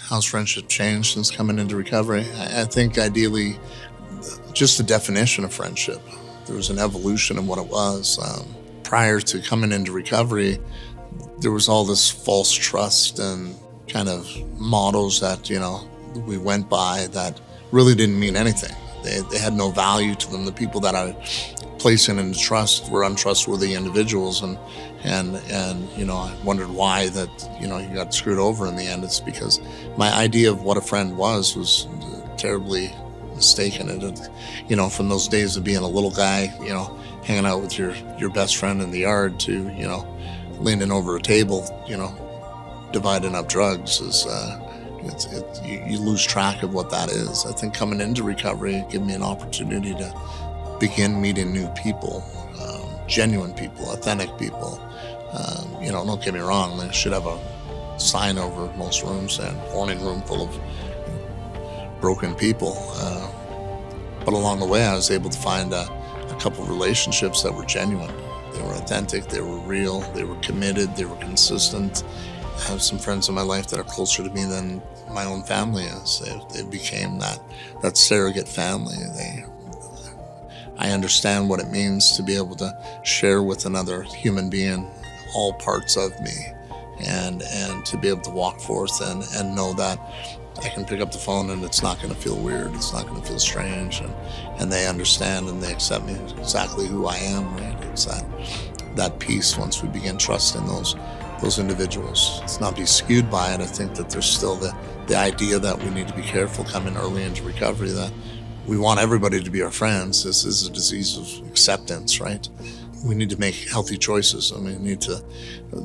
How's friendship changed since coming into recovery? I think ideally, just the definition of friendship. There was an evolution in what it was. Prior to coming into recovery, there was all this false trust and kind of mottos that, we went by that really didn't mean anything. They had no value to them. The people that I placed in trust were untrustworthy individuals, and I wondered why that you got screwed over in the end. It's because my idea of what a friend was terribly mistaken. It, from those days of being a little guy, hanging out with your best friend in the yard to leaning over a table, dividing up drugs is. You lose track of what that is. I think coming into recovery gave me an opportunity to begin meeting new people, genuine people, authentic people. Don't get me wrong, they should have a sign over most rooms saying warning room full of broken people. But along the way, I was able to find a couple of relationships that were genuine. They were authentic, they were real, they were committed, they were consistent. I have some friends in my life that are closer to me than my own family is. They became that surrogate family. I understand what it means to be able to share with another human being all parts of me, and to be able to walk forth and know that I can pick up the phone and it's not going to feel weird, it's not going to feel strange, and they understand and they accept me exactly who I am. Right? It's that peace once we begin trusting those individuals. Let's not be skewed by it. I think that there's still the idea that we need to be careful coming early into recovery, that we want everybody to be our friends. This is a disease of acceptance, right? We need to make healthy choices. We need to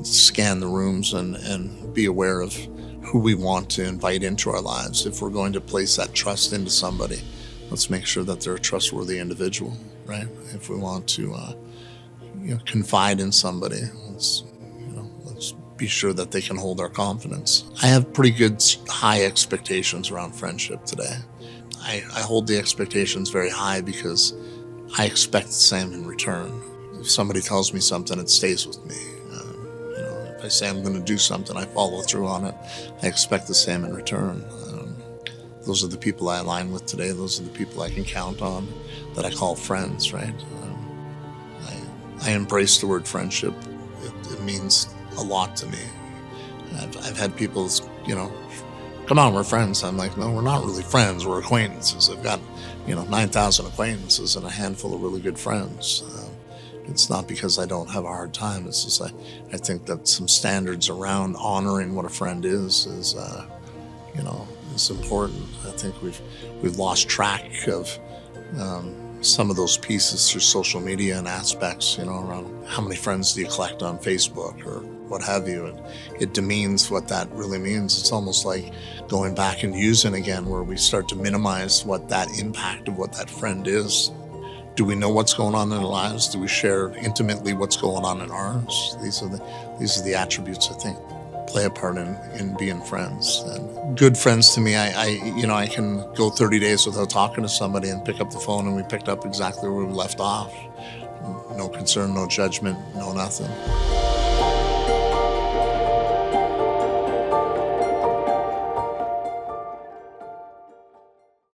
scan the rooms and be aware of who we want to invite into our lives. If we're going to place that trust into somebody, let's make sure that they're a trustworthy individual, right? If we want to confide in somebody, let's be sure that they can hold our confidence. I have pretty good high expectations around friendship today. I hold the expectations very high because I expect the same in return. If somebody tells me something, it stays with me. If I say I'm going to do something, I follow through on it. I expect the same in return. Those are the people I align with today. Those are the people I can count on, that I call friends, right? I embrace the word friendship. It means a lot to me. I've had people, come on, we're friends. I'm like, no, we're not really friends. We're acquaintances. I've got, 9,000 acquaintances and a handful of really good friends. It's not because I don't have a hard time. It's just I think that some standards around honoring what a friend is important. I think we've lost track of some of those pieces through social media and aspects, around how many friends do you collect on Facebook or what have you. And it demeans what that really means. It's almost like going back and using again, where we start to minimize what that impact of what that friend is. Do we know what's going on in our lives? Do we share intimately what's going on in ours? These are the attributes I think play a part in being friends. And good friends to me, I can go 30 days without talking to somebody and pick up the phone and we picked up exactly where we left off. No concern, no judgment, no nothing.